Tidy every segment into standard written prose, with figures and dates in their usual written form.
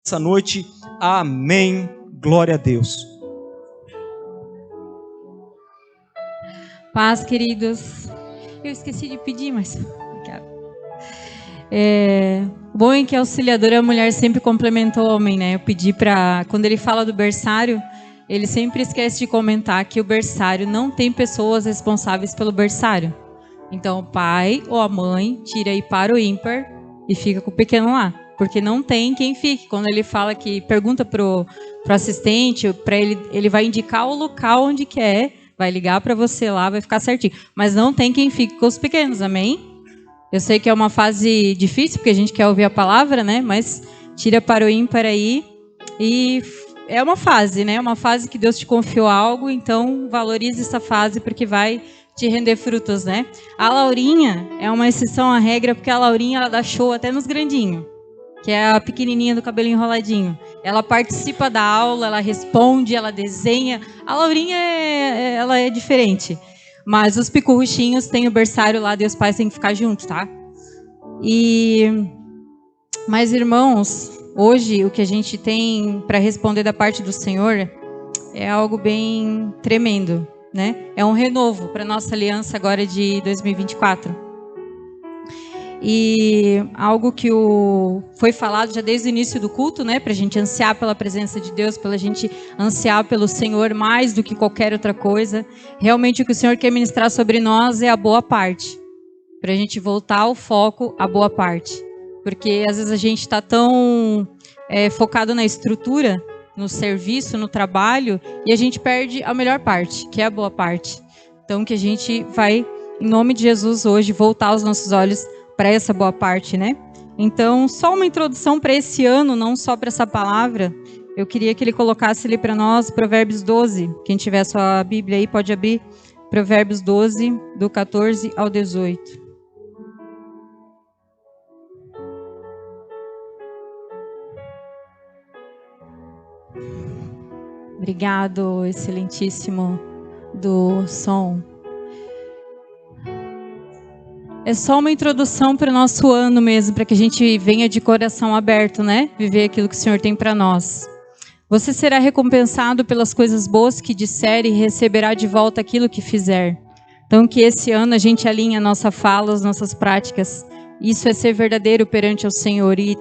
essa noite. Amém. Glória a Deus. Paz, queridos. Eu esqueci de pedir, mas... Bom é que a auxiliadora, a mulher sempre complementou o homem, né? Eu pedi para... Quando ele fala do berçário, ele sempre esquece de comentar que o berçário não tem pessoas responsáveis pelo berçário. Então, o pai ou a mãe tira aí para o ímpar e fica com o pequeno lá. Porque não tem quem fique. Quando ele fala que... Pergunta pro assistente, para ele vai indicar o local onde quer, vai ligar para você lá, vai ficar certinho. Mas não tem quem fique com os pequenos, amém? Eu sei que é uma fase difícil, porque a gente quer ouvir a palavra, né? Mas tira para o ímpar aí. E é uma fase, né? Uma fase que Deus te confiou algo, então valorize essa fase, porque vai te render frutos, né? A Laurinha é uma exceção à regra, porque a Laurinha, ela dá show até nos grandinhos, que é a pequenininha do cabelo enroladinho. Ela participa da aula, ela responde, ela desenha. A Laurinha, ela é diferente. Mas os picurruchinhos têm o berçário lá, Deus Pai tem que ficar junto, tá? Mas, irmãos, hoje o que a gente tem para responder da parte do Senhor é algo bem tremendo, né? É um renovo para nossa aliança agora de 2024. E algo que foi falado já desde o início do culto, né? Para a gente ansiar pela presença de Deus, para a gente ansiar pelo Senhor mais do que qualquer outra coisa. Realmente o que o Senhor quer ministrar sobre nós é a boa parte. Para a gente voltar ao foco, a boa parte. Porque às vezes a gente está tão focado na estrutura, no serviço, no trabalho, e a gente perde a melhor parte, que é a boa parte. Então que a gente vai, em nome de Jesus, hoje, voltar os nossos olhos para essa boa parte, né? Então, só uma introdução para esse ano, não só para essa palavra. Eu queria que ele colocasse ali para nós Provérbios 12. Quem tiver sua Bíblia aí pode abrir Provérbios 12, do 14 ao 18. Obrigado, excelentíssimo do som. É só uma introdução para o nosso ano mesmo, para que a gente venha de coração aberto, né? Viver aquilo que o Senhor tem para nós. Você será recompensado pelas coisas boas que disser e receberá de volta aquilo que fizer. Então, que esse ano a gente alinhe a nossa fala, as nossas práticas. Isso é ser verdadeiro perante o Senhor e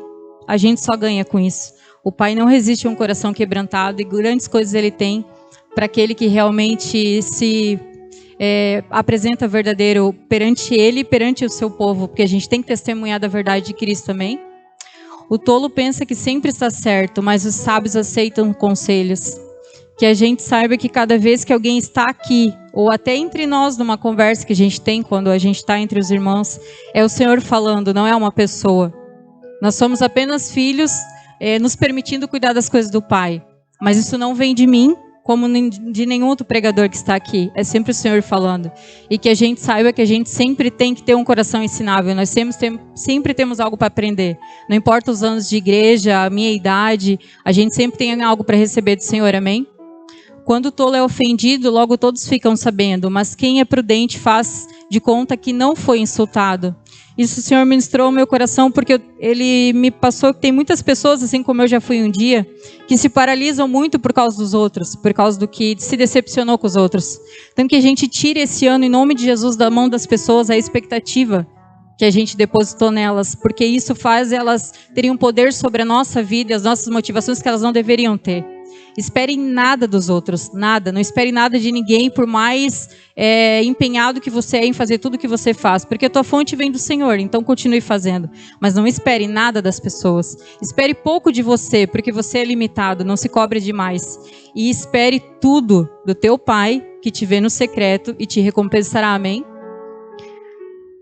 a gente só ganha com isso. O Pai não resiste a um coração quebrantado e grandes coisas Ele tem para aquele que realmente se... apresenta verdadeiro perante ele e perante o seu povo, porque a gente tem que testemunhar da verdade de Cristo também. O tolo pensa que sempre está certo, mas os sábios aceitam conselhos. Que a gente saiba que cada vez que alguém está aqui, ou até entre nós, numa conversa que a gente tem quando a gente está entre os irmãos, é o Senhor falando, não é uma pessoa. Nós somos apenas filhos, nos permitindo cuidar das coisas do Pai. Mas isso não vem de mim, como de nenhum outro pregador que está aqui. É sempre o Senhor falando. E que a gente saiba que a gente sempre tem que ter um coração ensinável. Nós sempre temos algo para aprender. Não importa os anos de igreja, a minha idade, a gente sempre tem algo para receber do Senhor, amém? Quando o tolo é ofendido, logo todos ficam sabendo. Mas quem é prudente faz de conta que não foi insultado. Isso o Senhor ministrou ao meu coração, porque Ele me passou que tem muitas pessoas, assim como eu já fui um dia, que se paralisam muito por causa dos outros, por causa do que se decepcionou com os outros. Então que a gente tire esse ano, em nome de Jesus, da mão das pessoas a expectativa que a gente depositou nelas, porque isso faz elas terem um poder sobre a nossa vida e as nossas motivações que elas não deveriam ter. Espere nada dos outros, nada. Não espere nada de ninguém, por mais empenhado que você é em fazer tudo que você faz. Porque a tua fonte vem do Senhor, então continue fazendo. Mas não espere nada das pessoas. Espere pouco de você, porque você é limitado, não se cobre demais. E espere tudo do teu Pai, que te vê no secreto e te recompensará, amém?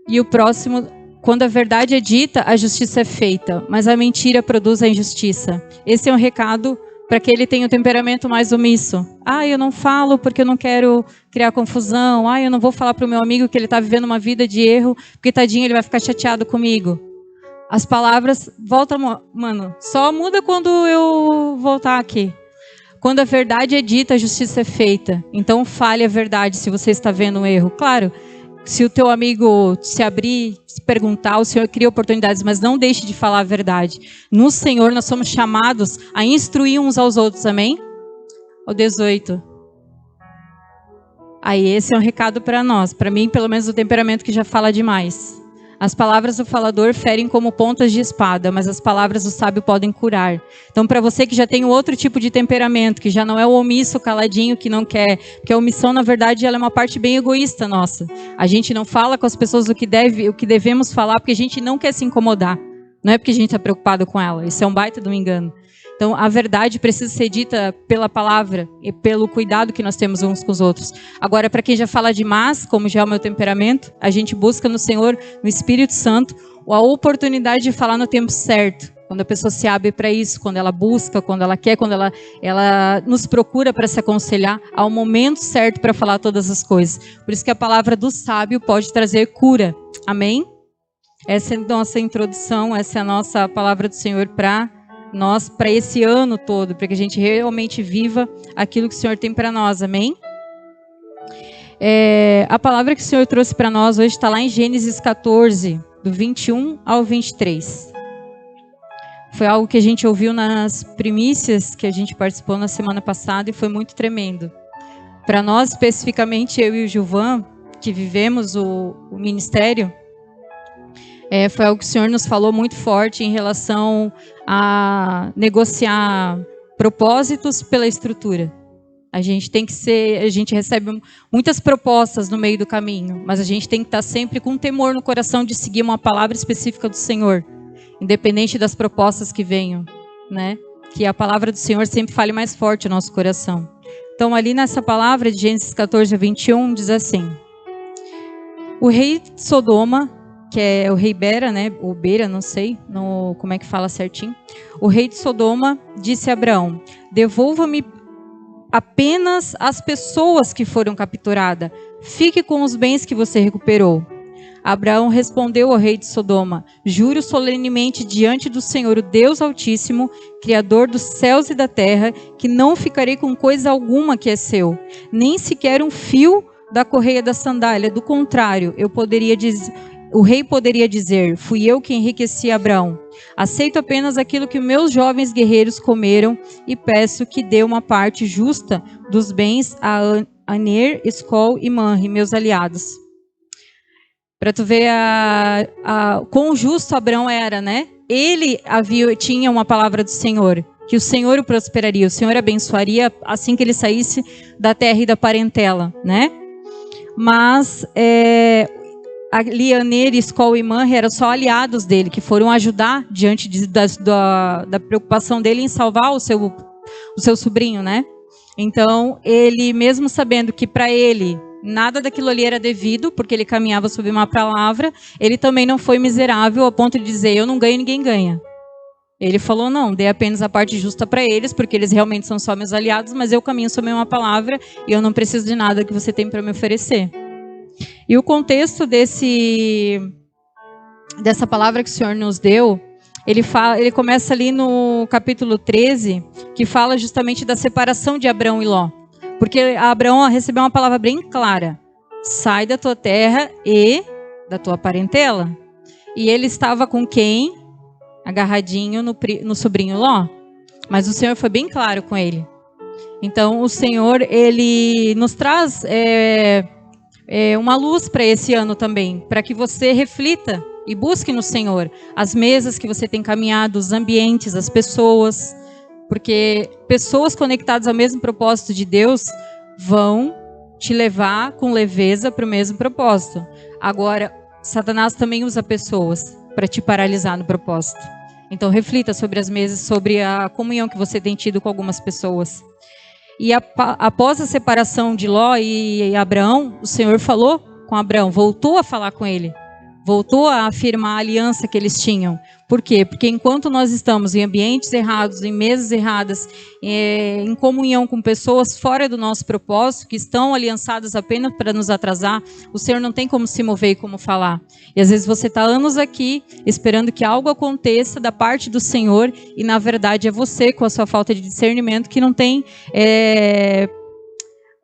E o próximo, quando a verdade é dita, a justiça é feita, mas a mentira produz a injustiça. Esse é um recado para que ele tenha o temperamento mais omisso. Eu não falo porque eu não quero criar confusão. Eu não vou falar para o meu amigo que ele está vivendo uma vida de erro, porque tadinho, ele vai ficar chateado comigo. As palavras, mano, só muda quando eu voltar aqui. Quando a verdade é dita, a justiça é feita. Então fale a verdade se você está vendo um erro. Claro, Se o teu amigo se abrir, se perguntar, o Senhor cria oportunidades, mas não deixe de falar a verdade. No Senhor nós somos chamados a instruir uns aos outros, amém? O 18. Aí esse é um recado para nós, para mim pelo menos o temperamento que já fala demais. As palavras do falador ferem como pontas de espada, mas as palavras do sábio podem curar. Então, para você que já tem um outro tipo de temperamento, que já não é o omisso, o caladinho, que não quer, porque a omissão, na verdade, ela é uma parte bem egoísta nossa. A gente não fala com as pessoas o que devemos falar, porque a gente não quer se incomodar. Não é porque a gente está preocupado com ela. Isso é um baita de um engano. Então, a verdade precisa ser dita pela palavra e pelo cuidado que nós temos uns com os outros. Agora, para quem já fala demais, como já é o meu temperamento, a gente busca no Senhor, no Espírito Santo, a oportunidade de falar no tempo certo. Quando a pessoa se abre para isso, quando ela busca, quando ela quer, quando ela nos procura para se aconselhar, há um momento certo para falar todas as coisas. Por isso que a palavra do sábio pode trazer cura. Amém? Essa é a nossa introdução, essa é a nossa palavra do Senhor para nós, para esse ano todo, para que a gente realmente viva aquilo que o Senhor tem para nós, amém? A palavra que o Senhor trouxe para nós hoje está lá em Gênesis 14, do 21 ao 23. Foi algo que a gente ouviu nas primícias que a gente participou na semana passada e foi muito tremendo. Para nós, especificamente, eu e o Gilvan, que vivemos o ministério, foi algo que o Senhor nos falou muito forte em relação a negociar propósitos pela estrutura. A gente recebe muitas propostas no meio do caminho, mas a gente tem que estar sempre com temor no coração de seguir uma palavra específica do Senhor, independente das propostas que venham, né? Que a palavra do Senhor sempre fale mais forte no nosso coração. Então, ali nessa palavra de Gênesis 14 a 21, diz assim: o rei de Sodoma, que é o rei Bera, né? Ou Beira, não sei como é que fala certinho. O rei de Sodoma disse a Abraão: devolva-me apenas as pessoas que foram capturadas. Fique com os bens que você recuperou. Abraão respondeu ao rei de Sodoma: juro solenemente diante do Senhor, o Deus Altíssimo, Criador dos céus e da terra, que não ficarei com coisa alguma que é seu, nem sequer um fio da correia da sandália. Do contrário, o rei poderia dizer: fui eu que enriqueci Abraão. Aceito apenas aquilo que meus jovens guerreiros comeram e peço que dê uma parte justa dos bens a Aner, Escol e Manre, meus aliados. Para tu ver quão justo Abraão era, né? Ele tinha uma palavra do Senhor, que o Senhor o prosperaria, o Senhor abençoaria assim que ele saísse da terra e da parentela, né? Mas ali Aner, Escol e Manre eram só aliados dele, que foram ajudar diante da preocupação dele em salvar o seu sobrinho, né? Então, ele, mesmo sabendo que para ele nada daquilo ali era devido, porque ele caminhava sob uma palavra, ele também não foi miserável a ponto de dizer: eu não ganho, ninguém ganha. Ele falou: não, dê apenas a parte justa para eles, porque eles realmente são só meus aliados, mas eu caminho sob uma palavra e eu não preciso de nada que você tem para me oferecer. E o contexto dessa palavra que o Senhor nos deu, ele começa ali no capítulo 13, que fala justamente da separação de Abraão e Ló. Porque Abraão recebeu uma palavra bem clara: sai da tua terra e da tua parentela. E ele estava com quem? Agarradinho no sobrinho Ló. Mas o Senhor foi bem claro com ele. Então o Senhor, ele nos traz uma luz para esse ano também, para que você reflita e busque no Senhor as mesas que você tem caminhado, os ambientes, as pessoas. Porque pessoas conectadas ao mesmo propósito de Deus vão te levar com leveza para o mesmo propósito. Agora, Satanás também usa pessoas para te paralisar no propósito. Então, reflita sobre as mesas, sobre a comunhão que você tem tido com algumas pessoas. E após a separação de Ló e Abraão, o Senhor falou com Abraão, voltou a falar com ele. Voltou a afirmar a aliança que eles tinham. Por quê? Porque enquanto nós estamos em ambientes errados, em mesas erradas, em comunhão com pessoas fora do nosso propósito, que estão aliançadas apenas para nos atrasar, o Senhor não tem como se mover e como falar. E às vezes você está anos aqui, esperando que algo aconteça da parte do Senhor, e na verdade é você, com a sua falta de discernimento, que não tem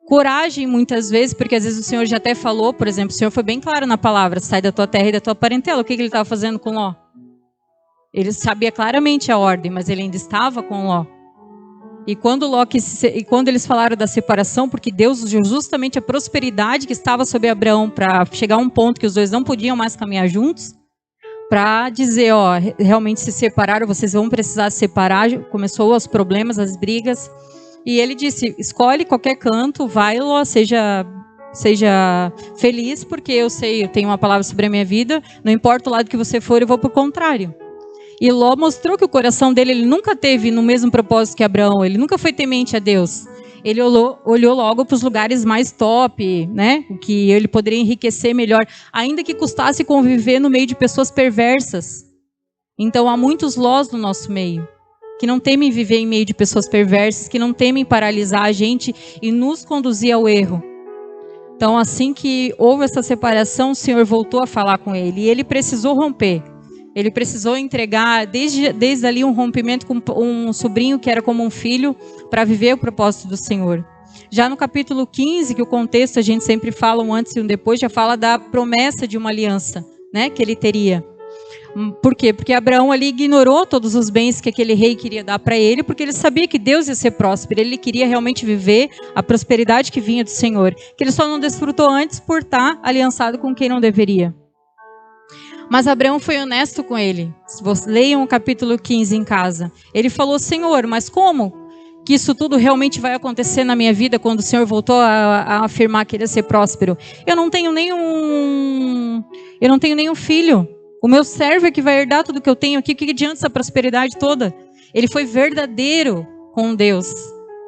coragem muitas vezes, porque às vezes o Senhor já até falou, por exemplo, o Senhor foi bem claro na palavra, sai da tua terra e da tua parentela. O que ele estava fazendo com Ló? Ele sabia claramente a ordem, mas ele ainda estava com Ló. E quando eles falaram da separação, porque Deus deu justamente a prosperidade que estava sobre Abraão para chegar a um ponto que os dois não podiam mais caminhar juntos, para dizer, ó, realmente se separaram, vocês vão precisar se separar. Começou os problemas, as brigas, e ele disse, escolhe qualquer canto, vai, Ló, seja feliz, porque eu tenho uma palavra sobre a minha vida, não importa o lado que você for, eu vou pro contrário. E Ló mostrou que o coração dele, ele nunca teve no mesmo propósito que Abraão, ele nunca foi temente a Deus. Ele olhou logo para os lugares mais top, né? O que ele poderia enriquecer melhor, ainda que custasse conviver no meio de pessoas perversas. Então há muitos Lós no nosso meio, que não temem viver em meio de pessoas perversas, que não temem paralisar a gente e nos conduzir ao erro. Então assim que houve essa separação, o Senhor voltou a falar com ele e ele precisou romper. Ele precisou entregar, desde ali, um rompimento com um sobrinho que era como um filho, para viver o propósito do Senhor. Já no capítulo 15, que o contexto a gente sempre fala, um antes e um depois, já fala da promessa de uma aliança, né, que ele teria. Por quê? Porque Abraão ali ignorou todos os bens que aquele rei queria dar para ele, porque ele sabia que Deus ia ser próspero, ele queria realmente viver a prosperidade que vinha do Senhor, que ele só não desfrutou antes por estar aliançado com quem não deveria. Mas Abraão foi honesto com ele. Se vocês leiam o capítulo 15 em casa. Ele falou, Senhor, mas como que isso tudo realmente vai acontecer na minha vida quando o Senhor voltou a afirmar que ele ia ser próspero? Eu não tenho nenhum filho. O meu servo é que vai herdar tudo que eu tenho aqui. O que adianta essa prosperidade toda? Ele foi verdadeiro com Deus.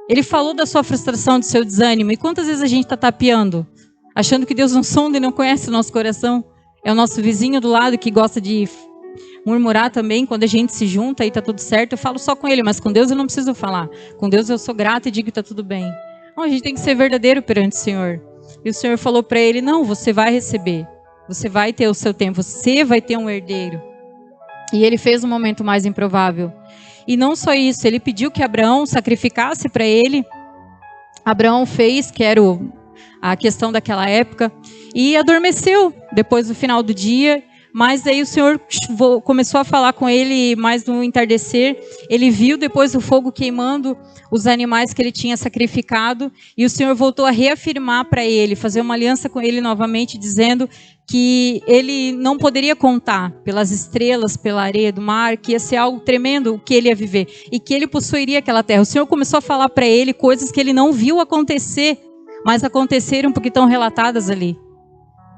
Ele falou da sua frustração, do seu desânimo. E quantas vezes a gente está tapeando? Achando que Deus não sonda e não conhece o nosso coração? É o nosso vizinho do lado que gosta de murmurar também quando a gente se junta e está tudo certo. Eu falo só com ele, mas com Deus eu não preciso falar. Com Deus eu sou grata e digo que está tudo bem. Não, a gente tem que ser verdadeiro perante o Senhor. E o Senhor falou para ele, não, você vai receber. Você vai ter o seu tempo, você vai ter um herdeiro. E ele fez um momento mais improvável. E não só isso, ele pediu que Abraão sacrificasse para ele. Abraão fez, que era a questão daquela época, e adormeceu depois do final do dia, mas aí o Senhor começou a falar com ele mais no entardecer. Ele viu depois o fogo queimando os animais que ele tinha sacrificado, e o Senhor voltou a reafirmar para ele, fazer uma aliança com ele novamente, dizendo que ele não poderia contar pelas estrelas, pela areia do mar, que ia ser algo tremendo o que ele ia viver, e que ele possuiria aquela terra. O Senhor começou a falar para ele coisas que ele não viu acontecer, mas aconteceram porque estão relatadas ali.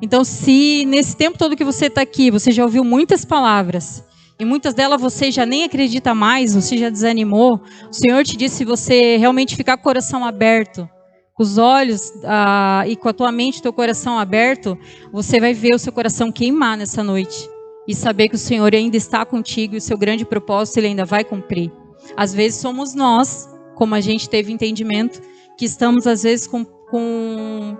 Então, se nesse tempo todo que você está aqui, você já ouviu muitas palavras, e muitas delas você já nem acredita mais, você já desanimou, o Senhor te disse, se você realmente ficar com o coração aberto, com os olhos e com a tua mente, teu coração aberto, você vai ver o seu coração queimar nessa noite, e saber que o Senhor ainda está contigo, e o seu grande propósito Ele ainda vai cumprir. Às vezes somos nós, como a gente teve entendimento, que estamos às vezes com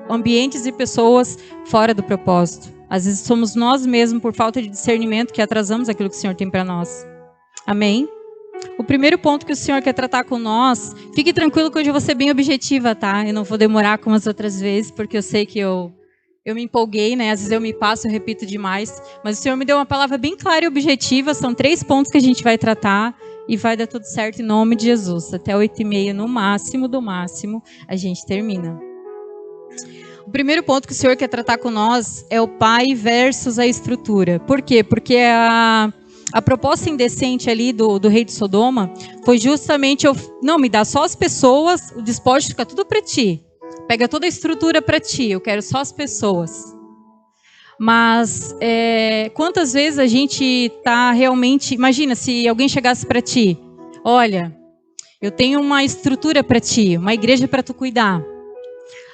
ambientes e pessoas fora do propósito. Às vezes somos nós mesmos, por falta de discernimento, que atrasamos aquilo que o Senhor tem para nós. Amém? O primeiro ponto que o Senhor quer tratar com nós, fique tranquilo que hoje eu vou ser bem objetiva, tá? Eu não vou demorar como as outras vezes, porque eu sei que eu me empolguei, né? Às vezes eu me passo, eu repito demais. Mas o Senhor me deu uma palavra bem clara e objetiva, são 3 pontos que a gente vai tratar. E vai dar tudo certo em nome de Jesus. Até 8h30, no máximo, do máximo, a gente termina. O primeiro ponto que o Senhor quer tratar com nós é o pai versus a estrutura. Por quê? Porque a proposta indecente ali do rei de Sodoma foi justamente, não, me dá só as pessoas, o despojo fica tudo para ti. Pega toda a estrutura para ti, eu quero só as pessoas. Mas quantas vezes a gente está realmente... Imagina se alguém chegasse para ti, olha, eu tenho uma estrutura para ti, uma igreja para tu cuidar.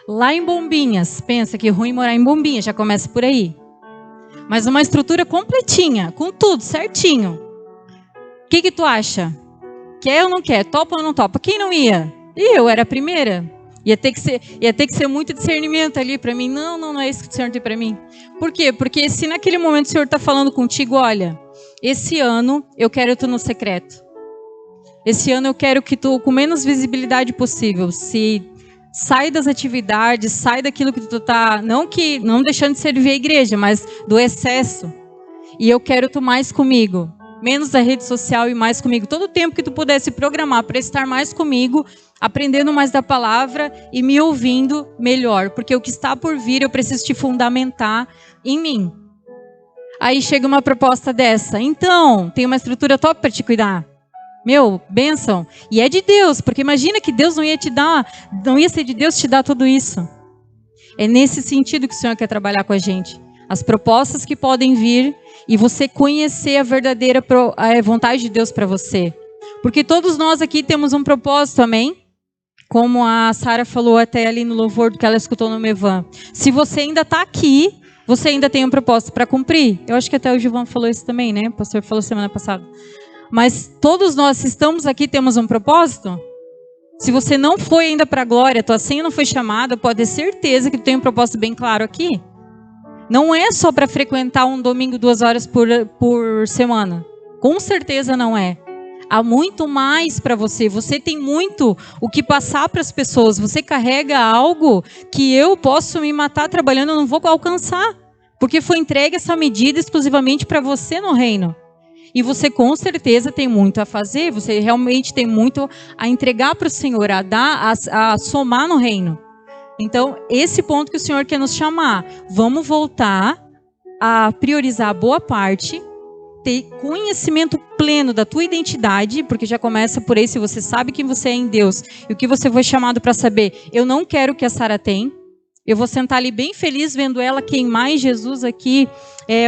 Lá em Bombinhas, pensa que é ruim morar em Bombinhas, já começa por aí. Mas uma estrutura completinha, com tudo certinho. O que tu acha? Quer ou não quer? Topa ou não topa? Quem não ia? Eu era a primeira. Ia ter que ser muito discernimento ali para mim. Não é isso que o Senhor tem para mim. Por quê? Porque se naquele momento o Senhor está falando contigo, olha, esse ano eu quero tu no secreto. Esse ano eu quero que tu, com menos visibilidade possível, se Sai das atividades, sai daquilo que tu tá, não deixando de servir a igreja, mas do excesso. E eu quero tu mais comigo. Menos da rede social e mais comigo. Todo o tempo que tu pudesse programar para estar mais comigo, aprendendo mais da palavra e me ouvindo melhor. Porque o que está por vir, eu preciso te fundamentar em mim. Aí chega uma proposta dessa. Então, tem uma estrutura top para te cuidar. Meu, bênção. E é de Deus, porque imagina que Deus não ia te dar, não ia ser de Deus te dar tudo isso. É nesse sentido que o Senhor quer trabalhar com a gente. As propostas que podem vir e você conhecer a verdadeira vontade de Deus para você. Porque todos nós aqui temos um propósito, amém? Como a Sara falou até ali no louvor do que ela escutou no Mevan. Se você ainda está aqui, você ainda tem um propósito para cumprir. Eu acho que até o Gilvan falou isso também, né? O pastor falou semana passada. Mas todos nós, se estamos aqui, temos um propósito. Se você não foi ainda para a glória, tua senha não foi chamada, pode ter certeza que tu tem um propósito bem claro aqui. Não é só para frequentar um domingo 2 horas por semana. Com certeza não é. Há muito mais para você. Você tem muito o que passar para as pessoas. Você carrega algo que eu posso me matar trabalhando, eu não vou alcançar. Porque foi entregue essa medida exclusivamente para você no reino. E você com certeza tem muito a fazer. Você realmente tem muito a entregar para o Senhor, a dar, a somar no reino. Então, esse ponto que o Senhor quer nos chamar. Vamos voltar a priorizar a boa parte, ter conhecimento pleno da tua identidade, porque já começa por aí, se você sabe quem você é em Deus, e o que você foi chamado para saber. Eu não quero o que a Sara tem. Eu vou sentar ali bem feliz, vendo ela queimar em Jesus aqui,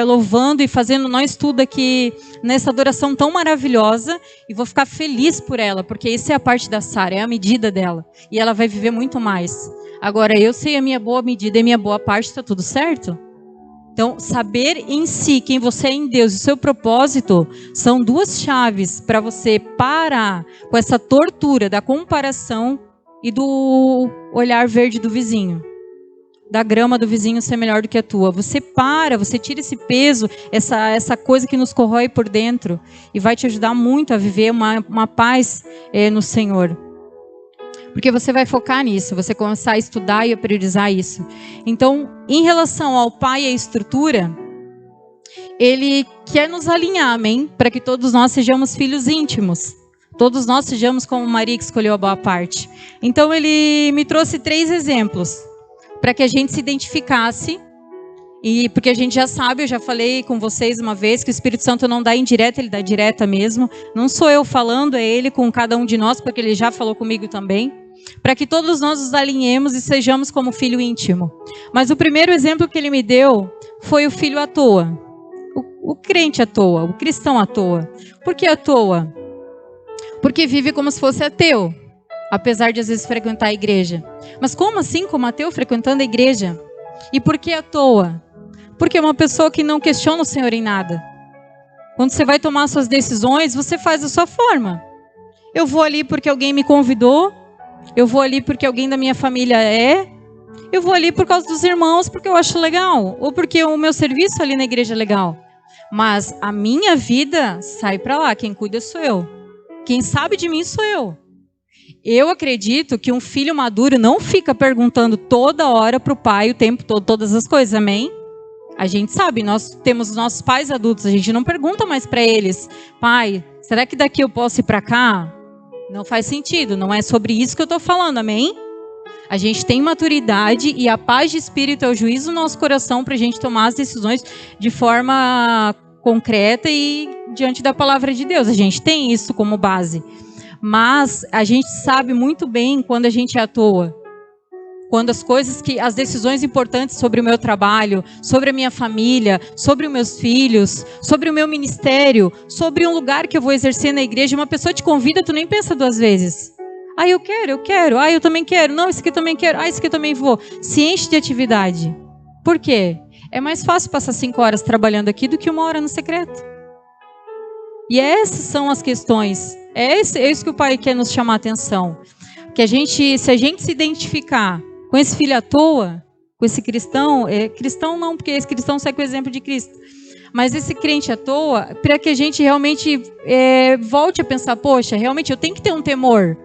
louvando e fazendo nós tudo aqui, nessa adoração tão maravilhosa, e vou ficar feliz por ela, porque essa é a parte da Sara, é a medida dela, e ela vai viver muito mais. Agora, eu sei a minha boa medida e a minha boa parte, está tudo certo? Então, saber em si quem você é em Deus e o seu propósito são 2 chaves para você parar com essa tortura da comparação e do olhar verde do vizinho. Da grama do vizinho ser melhor do que a tua. Você para, você tira esse peso, essa coisa que nos corrói por dentro e vai te ajudar muito a viver uma paz no Senhor. Porque você vai focar nisso, você começar a estudar e a priorizar isso. Então, em relação ao pai e à estrutura, ele quer nos alinhar, amém? Para que todos nós sejamos filhos íntimos. Todos nós sejamos como Maria que escolheu a boa parte. Então, ele me trouxe 3 exemplos para que a gente se identificasse. E porque a gente já sabe, eu já falei com vocês uma vez, que o Espírito Santo não dá indireta, ele dá direta mesmo. Não sou eu falando, é ele com cada um de nós, porque ele já falou comigo também. Para que todos nós nos alinhemos e sejamos como filho íntimo. Mas o primeiro exemplo que ele me deu foi o filho à toa. O crente à toa, o cristão à toa. Por que à toa? Porque vive como se fosse ateu, apesar de às vezes frequentar a igreja. Mas como assim, como ateu frequentando a igreja? E por que à toa? Porque é uma pessoa que não questiona o Senhor em nada. Quando você vai tomar suas decisões, você faz da sua forma. Eu vou ali porque alguém me convidou. Eu vou ali porque alguém da minha família é. Eu vou ali por causa dos irmãos, porque eu acho legal. Ou porque o meu serviço ali na igreja é legal. Mas a minha vida sai para lá. Quem cuida sou eu. Quem sabe de mim sou eu. Eu acredito que um filho maduro não fica perguntando toda hora para o pai o tempo todo todas as coisas, amém? A gente sabe, nós temos os nossos pais adultos, a gente não pergunta mais para eles, pai, será que daqui eu posso ir para cá? Não faz sentido, não é sobre isso que eu estou falando, amém? A gente tem maturidade e a paz de espírito é o juízo no nosso coração para a gente tomar as decisões de forma concreta e diante da palavra de Deus. A gente tem isso como base. Mas a gente sabe muito bem quando a gente é à toa. Quando as decisões importantes sobre o meu trabalho, sobre a minha família, sobre os meus filhos, sobre o meu ministério, sobre um lugar que eu vou exercer na igreja, uma pessoa te convida, tu nem pensa 2 vezes. Ah, eu quero. Ah, eu também quero. Não, esse aqui eu também quero. Ah, esse aqui eu também vou. Se enche de atividade. Por quê? É mais fácil passar 5 horas trabalhando aqui do que 1 hora no secreto. E essas são as questões. É isso que o Pai quer nos chamar a atenção. Que se a gente se identificar com esse filho à toa, com esse cristão, cristão não, porque esse cristão sai com o exemplo de Cristo, mas esse crente à toa, para que a gente realmente volte a pensar, poxa, realmente eu tenho que ter um temor.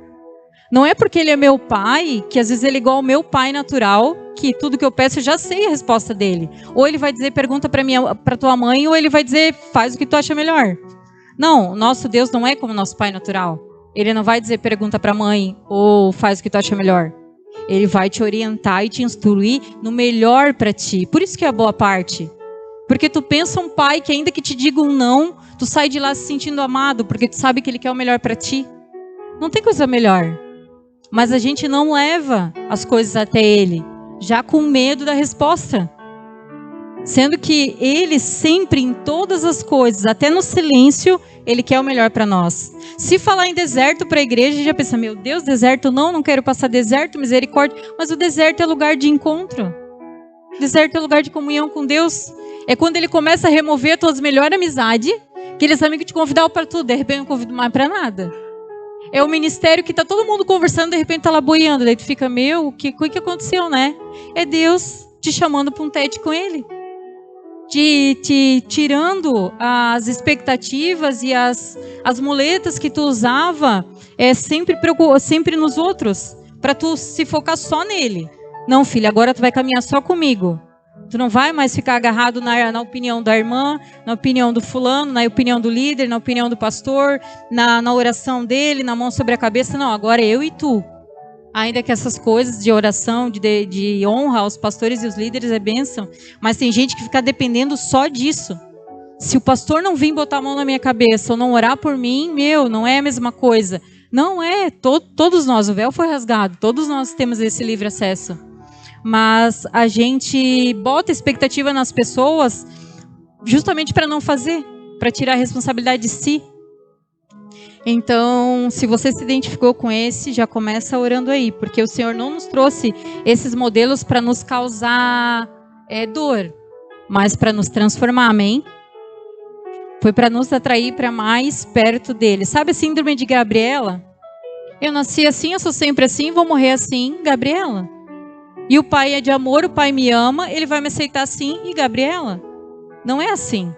Não é porque ele é meu pai, que às vezes ele é igual ao meu pai natural, que tudo que eu peço eu já sei a resposta dele. Ou ele vai dizer, pergunta para tua mãe, ou ele vai dizer, faz o que tu acha melhor. Não, nosso Deus não é como nosso pai natural. Ele não vai dizer, pergunta para a mãe, ou faz o que tu acha melhor. Ele vai te orientar e te instruir no melhor para ti. Por isso que é a boa parte. Porque tu pensa um pai que ainda que te diga um não, tu sai de lá se sentindo amado, porque tu sabe que ele quer o melhor para ti. Não tem coisa melhor. Mas a gente não leva as coisas até ele, já com medo da resposta. Sendo que ele sempre, em todas as coisas, até no silêncio, ele quer o melhor para nós. Se falar em deserto para a igreja, a gente já pensa, meu Deus, deserto não quero passar deserto, misericórdia. Mas o deserto é lugar de encontro. O deserto é lugar de comunhão com Deus. É quando ele começa a remover as tuas melhores amizades, que eles sabem que te convidar para tudo, de repente não convido mais para nada. É o ministério que está todo mundo conversando, de repente está lá boiando. Daí tu fica, o que aconteceu, né? É Deus te chamando para um tete com ele. Te tirando as expectativas e as muletas que tu usava sempre nos outros, para tu se focar só nele. Não, filha, agora tu vai caminhar só comigo. Tu não vai mais ficar agarrado na opinião da irmã, na opinião do fulano, na opinião do líder, na opinião do pastor, na oração dele, na mão sobre a cabeça. Não, agora é eu e tu. Ainda que essas coisas de oração, de honra aos pastores e os líderes é bênção, mas tem gente que fica dependendo só disso. Se o pastor não vir botar a mão na minha cabeça ou não orar por mim, não é a mesma coisa. Não é, todos nós, o véu foi rasgado, todos nós temos esse livre acesso. Mas a gente bota expectativa nas pessoas justamente para não fazer, para tirar a responsabilidade de si. Então, se você se identificou com esse, já começa orando aí, porque o Senhor não nos trouxe esses modelos para nos causar dor, mas para nos transformar, amém? Foi para nos atrair para mais perto dele. Sabe a síndrome de Gabriela? Eu nasci assim, eu sou sempre assim, vou morrer assim, Gabriela. E o pai é de amor, o pai me ama, ele vai me aceitar assim, e Gabriela? Não é assim.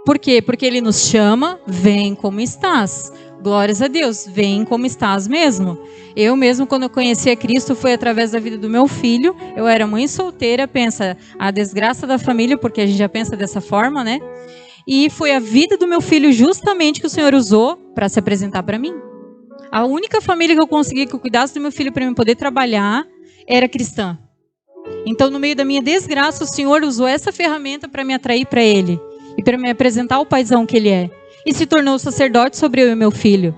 Por quê? Porque ele nos chama, vem como estás. Glórias a Deus, vem como estás mesmo. Eu mesmo, quando eu conheci a Cristo, foi através da vida do meu filho. Eu era mãe solteira, pensa, a desgraça da família, porque a gente já pensa dessa forma, né? E foi a vida do meu filho justamente que o Senhor usou para se apresentar para mim. A única família que eu consegui que eu cuidasse do meu filho para eu poder trabalhar era cristã. Então, no meio da minha desgraça, o Senhor usou essa ferramenta para me atrair para Ele. E para me apresentar o paizão que ele é. E se tornou sacerdote sobre eu e meu filho.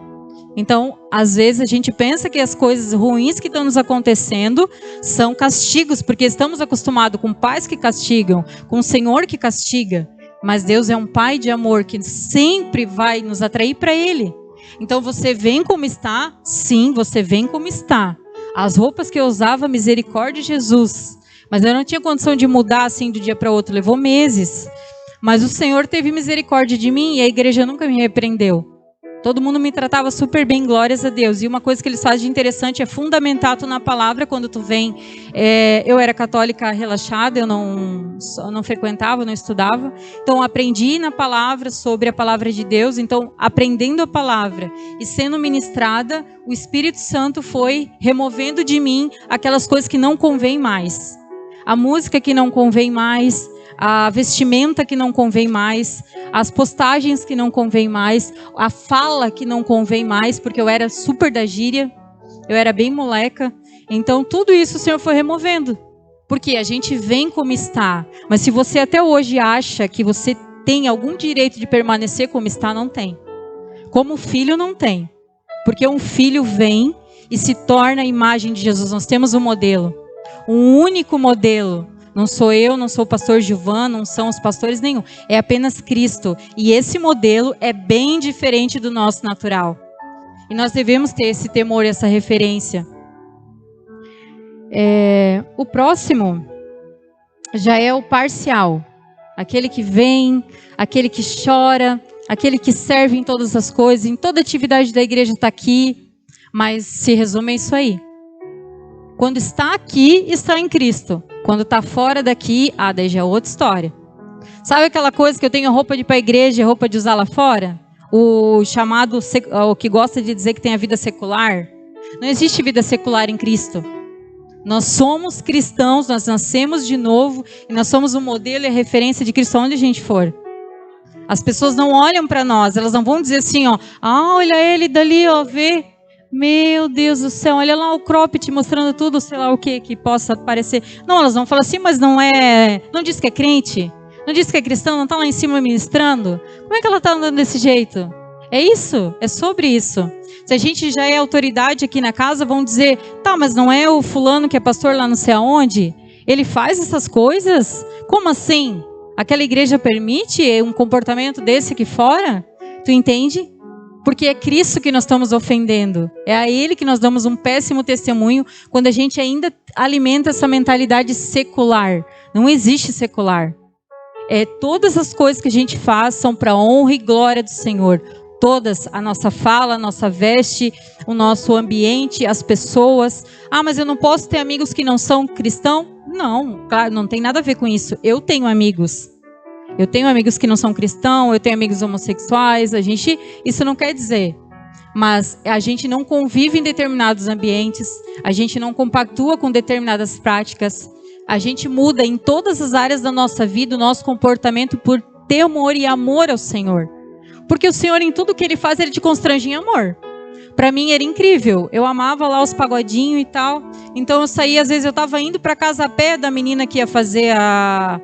Então, às vezes a gente pensa que as coisas ruins que estão nos acontecendo são castigos, porque estamos acostumados com pais que castigam, com o Senhor que castiga. Mas Deus é um pai de amor que sempre vai nos atrair para Ele. Então você vem como está? Sim, você vem como está. As roupas que eu usava, misericórdia de Jesus. Mas eu não tinha condição de mudar assim do dia para o outro, levou meses. Mas o Senhor teve misericórdia de mim e a igreja nunca me repreendeu. Todo mundo me tratava super bem, glórias a Deus. E uma coisa que eles fazem de interessante é fundamentar tu na palavra quando tu vem. Eu era católica relaxada, eu não frequentava, não estudava. Então aprendi na palavra sobre a palavra de Deus. Então aprendendo a palavra e sendo ministrada, o Espírito Santo foi removendo de mim aquelas coisas que não convém mais. A música que não convém mais, a vestimenta que não convém mais, as postagens que não convém mais, a fala que não convém mais, porque eu era super da gíria, eu era bem moleca. Então tudo isso o Senhor foi removendo, porque a gente vem como está. Mas se você até hoje acha que você tem algum direito de permanecer como está, não tem. Como filho não tem, porque um filho vem e se torna a imagem de Jesus. Nós temos um modelo, um único modelo. Não sou eu, não sou o pastor Gilvan, não são os pastores nenhum. É apenas Cristo. E esse modelo é bem diferente do nosso natural. E nós devemos ter esse temor, essa referência. O próximo já é o parcial. Aquele que vem, aquele que chora, aquele que serve em todas as coisas, em toda atividade da igreja está aqui. Mas se resume a isso aí. Quando está aqui, está em Cristo. Quando está fora daqui, daí já é outra história. Sabe aquela coisa que eu tenho roupa de ir para a igreja e roupa de usar lá fora? O chamado, o que gosta de dizer que tem a vida secular. Não existe vida secular em Cristo. Nós somos cristãos, nós nascemos de novo e nós somos o modelo e a referência de Cristo onde a gente for. As pessoas não olham para nós, elas não vão dizer assim, ó, olha ele dali, ó, vê. Meu Deus do céu, olha lá o cropped mostrando tudo, sei lá o que possa parecer. Não, elas vão falar assim, mas não diz que é crente, não diz que é cristão, não está lá em cima ministrando. Como é que ela está andando desse jeito? É isso, é sobre isso. Se a gente já é autoridade aqui na casa, vão dizer, tá, mas não é o fulano que é pastor lá não sei aonde? Ele faz essas coisas? Como assim? Aquela igreja permite um comportamento desse aqui fora? Tu entende? Porque é Cristo que nós estamos ofendendo. É a Ele que nós damos um péssimo testemunho quando a gente ainda alimenta essa mentalidade secular. Não existe secular. Todas as coisas que a gente faz são para a honra e glória do Senhor. Todas, a nossa fala, a nossa veste, o nosso ambiente, as pessoas. Mas eu não posso ter amigos que não são cristãos? Não, claro, não tem nada a ver com isso. Eu tenho amigos. Eu tenho amigos que não são cristãos, eu tenho amigos homossexuais, isso não quer dizer. Mas a gente não convive em determinados ambientes, a gente não compactua com determinadas práticas, a gente muda em todas as áreas da nossa vida, o nosso comportamento por temor e amor ao Senhor. Porque o Senhor, em tudo que Ele faz, Ele te constrange em amor. Para mim era incrível, eu amava lá os pagodinhos e tal, então eu saía, às vezes eu estava indo para casa a pé da menina que ia fazer a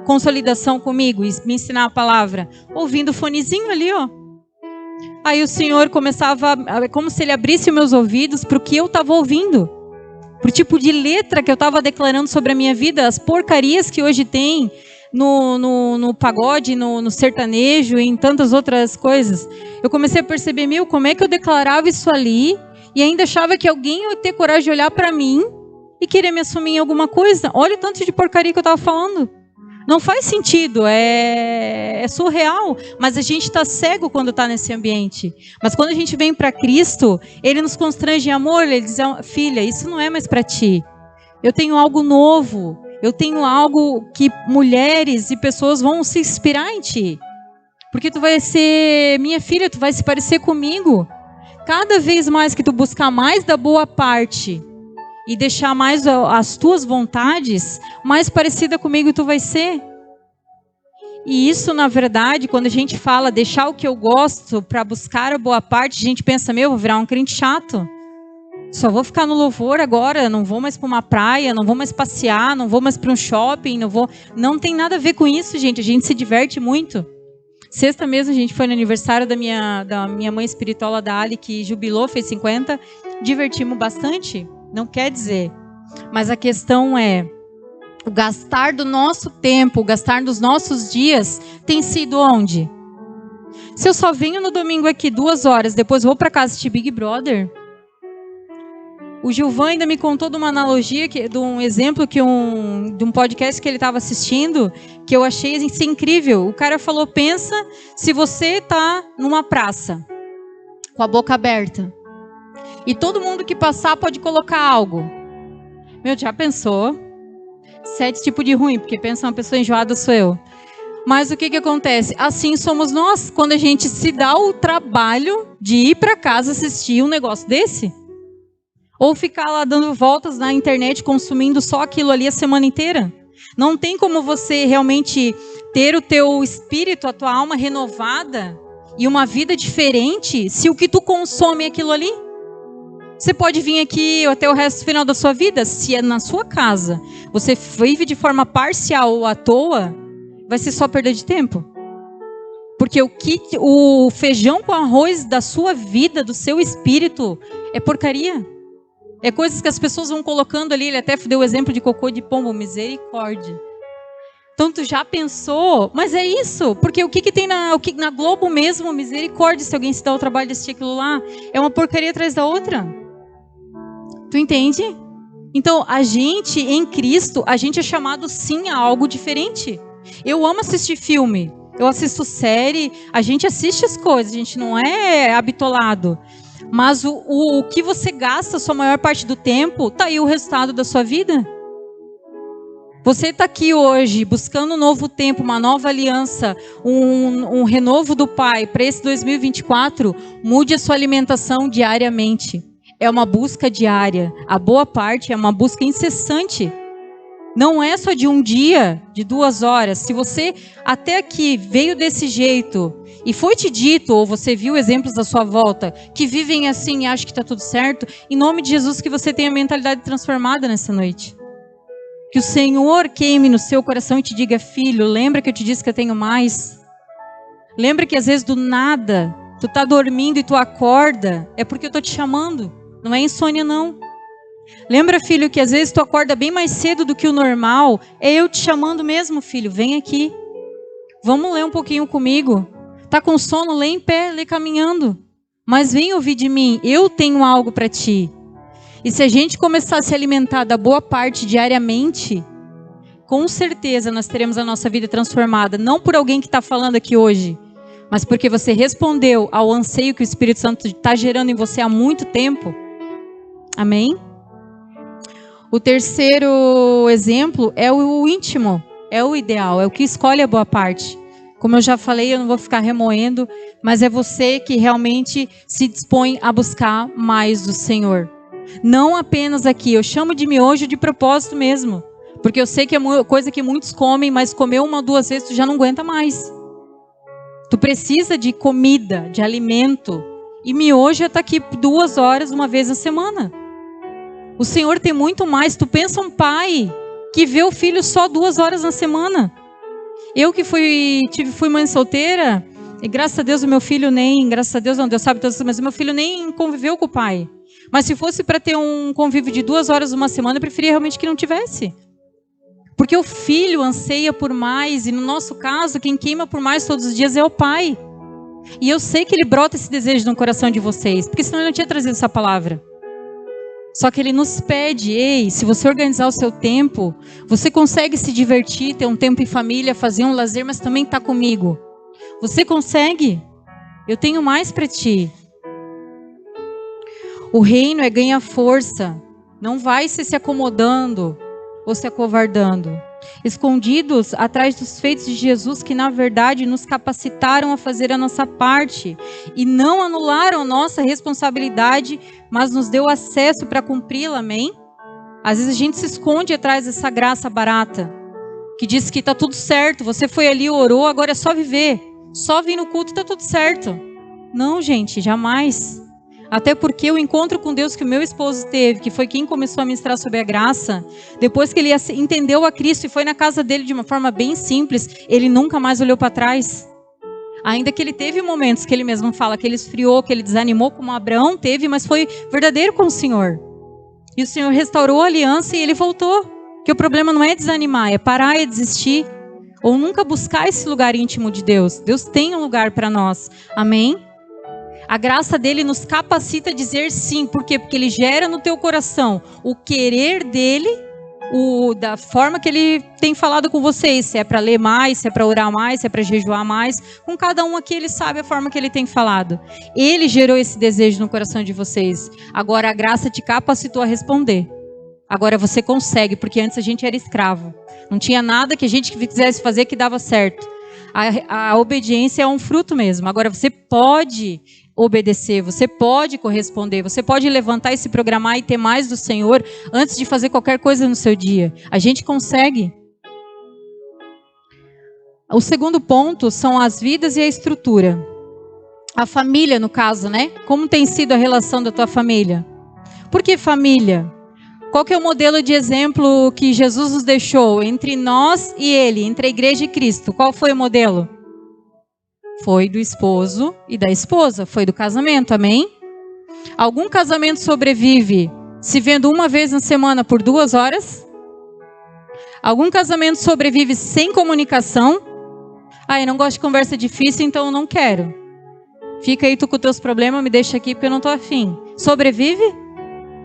consolidação comigo e me ensinar a palavra, ouvindo o fonezinho ali, ó. Aí o Senhor começava, como se Ele abrisse meus ouvidos para o que eu estava ouvindo, para o tipo de letra que eu estava declarando sobre a minha vida, as porcarias que hoje tem no pagode, no sertanejo e em tantas outras coisas. Eu comecei a perceber, como é que eu declarava isso ali e ainda achava que alguém ia ter coragem de olhar para mim e querer me assumir em alguma coisa. Olha o tanto de porcaria que eu estava falando. Não faz sentido, é surreal. Mas a gente está cego quando está nesse ambiente. Mas quando a gente vem para Cristo, Ele nos constrange em amor. Ele diz, filha, isso não é mais para ti. Eu tenho algo novo. Eu tenho algo que mulheres e pessoas vão se inspirar em ti. Porque tu vai ser minha filha, tu vai se parecer comigo. Cada vez mais que tu buscar mais da boa parte e deixar mais as tuas vontades, mais parecida comigo tu vai ser. E isso, na verdade, quando a gente fala deixar o que eu gosto para buscar a boa parte, a gente pensa, vou virar um crente chato. Só vou ficar no louvor agora, não vou mais para uma praia, não vou mais passear, não vou mais para um shopping, não tem nada a ver com isso, gente. A gente se diverte muito. Sexta mesmo a gente foi no aniversário da minha mãe espiritual, da Ali, que jubilou, fez 50. Divertimos bastante. Não quer dizer, mas a questão é, o gastar do nosso tempo, o gastar dos nossos dias, tem sido onde? Se eu só venho no domingo aqui 2 horas, depois vou para casa assistir Big Brother. O Gilvan ainda me contou de uma analogia, de um exemplo de um podcast que ele estava assistindo, que eu achei assim, incrível. O cara falou, pensa se você está numa praça, com a boca aberta. E todo mundo que passar pode colocar algo. Já pensou? 7 tipos de ruim, porque pensa uma pessoa enjoada sou eu. Mas o que acontece? Assim somos nós, quando a gente se dá o trabalho de ir para casa assistir um negócio desse. Ou ficar lá dando voltas na internet, consumindo só aquilo ali a semana inteira. Não tem como você realmente ter o teu espírito, a tua alma renovada e uma vida diferente se o que tu consome é aquilo ali. Você pode vir aqui até o resto do final da sua vida, se é na sua casa, você vive de forma parcial ou à toa, vai ser só perda de tempo. Porque o feijão com arroz da sua vida, do seu espírito, é porcaria. É coisas que as pessoas vão colocando ali, ele até deu o exemplo de cocô de pombo, misericórdia. Então tu já pensou, mas é isso, porque o que tem na Globo mesmo, misericórdia, se alguém se dá o trabalho de assistir aquilo lá, é uma porcaria atrás da outra. Tu entende? Então, a gente, em Cristo, a gente é chamado sim a algo diferente. Eu amo assistir filme, eu assisto série, a gente assiste as coisas, a gente não é habitolado. Mas o que você gasta a sua maior parte do tempo, tá aí o resultado da sua vida. Você está aqui hoje buscando um novo tempo, uma nova aliança, um renovo do Pai para esse 2024, mude a sua alimentação diariamente. é uma busca diária. A boa parte é uma busca incessante. Não é só de um dia, de 2 horas. Se você até aqui veio desse jeito e foi te dito, ou você viu exemplos à sua volta, que vivem assim e acham que está tudo certo, em nome de Jesus que você tenha a mentalidade transformada nessa noite. Que o Senhor queime no seu coração e te diga, filho, lembra que eu te disse que eu tenho mais? Lembra que às vezes do nada, tu tá dormindo e tu acorda, é porque eu tô te chamando, não é insônia não. Lembra, filho, que às vezes tu acorda bem mais cedo do que o normal, é eu te chamando mesmo, filho, vem aqui. Vamos ler um pouquinho comigo. Tá com sono, lê em pé, lê caminhando. Mas vem ouvir de mim, eu tenho algo para ti. E se a gente começar a se alimentar da boa parte diariamente, com certeza nós teremos a nossa vida transformada. Não por alguém que está falando aqui hoje, mas porque você respondeu ao anseio que o Espírito Santo está gerando em você há muito tempo. Amém? O terceiro exemplo é o íntimo, é o ideal, é o que escolhe a boa parte. Como eu já falei, eu não vou ficar remoendo, mas é você que realmente se dispõe a buscar mais do Senhor. Não apenas aqui, eu chamo de miojo de propósito mesmo. Porque eu sei que é coisa que muitos comem, mas comer 1 ou 2 vezes tu já não aguenta mais. Tu precisa de comida, de alimento. E miojo está aqui 2 horas, 1 vez na semana. O Senhor tem muito mais. Tu pensa um pai que vê o filho só 2 horas na semana. Eu que fui mãe solteira, e graças a Deus o meu filho nem, graças a Deus não, Deus sabe todas, mas o meu filho nem conviveu com o pai. Mas se fosse para ter um convívio de 2 horas uma semana, eu preferia realmente que não tivesse. Porque o filho anseia por mais, e no nosso caso, quem queima por mais todos os dias é o pai. E eu sei que ele brota esse desejo no coração de vocês, porque senão ele não tinha trazido essa palavra. Só que ele nos pede, ei, se você organizar o seu tempo, você consegue se divertir, ter um tempo em família, fazer um lazer, mas também estar comigo. Você consegue? Eu tenho mais para ti. O reino é ganhar força, não vai se acomodando ou se acovardando. Escondidos atrás dos feitos de Jesus, que na verdade nos capacitaram a fazer a nossa parte e não anularam a nossa responsabilidade, mas nos deu acesso para cumpri-la, amém? Às vezes a gente se esconde atrás dessa graça barata, que diz que está tudo certo, você foi ali, orou, agora é só viver, só vir no culto está tudo certo. Não, gente, jamais. Até porque o encontro com Deus que o meu esposo teve, que foi quem começou a ministrar sobre a graça, depois que ele entendeu a Cristo e foi na casa dele de uma forma bem simples, ele nunca mais olhou para trás. Ainda que ele teve momentos que ele mesmo fala que ele esfriou, que ele desanimou, como Abraão teve, mas foi verdadeiro com o Senhor. E o Senhor restaurou a aliança e ele voltou. Que o problema não é desanimar, é parar e desistir. Ou nunca buscar esse lugar íntimo de Deus. Deus tem um lugar para nós. Amém? A graça dele nos capacita a dizer sim. Por quê? Porque ele gera no teu coração o querer dele, da forma que ele tem falado com vocês. Se é para ler mais, se é para orar mais, se é para jejuar mais. Com cada um aqui ele sabe a forma que ele tem falado. Ele gerou esse desejo no coração de vocês. Agora a graça te capacitou a responder. Agora você consegue, porque antes a gente era escravo. Não tinha nada que a gente quisesse fazer que dava certo. A obediência é um fruto mesmo. Agora você pode obedecer, você pode corresponder, você pode levantar e se programar e ter mais do Senhor antes de fazer qualquer coisa no seu dia. A gente consegue. O segundo ponto são as vidas e a estrutura. A família, no caso, né? Como tem sido a relação da tua família? Por que família? Qual que é o modelo de exemplo que Jesus nos deixou entre nós e ele, entre a igreja e Cristo? Qual foi o modelo? Foi do esposo e da esposa, foi do casamento, amém? Algum casamento sobrevive se vendo 1 vez na semana por 2 horas? Algum casamento sobrevive sem comunicação? Ah, eu não gosto de conversa difícil, então eu não quero. Fica aí tu com os teus problemas, me deixa aqui porque eu não tô afim. Sobrevive?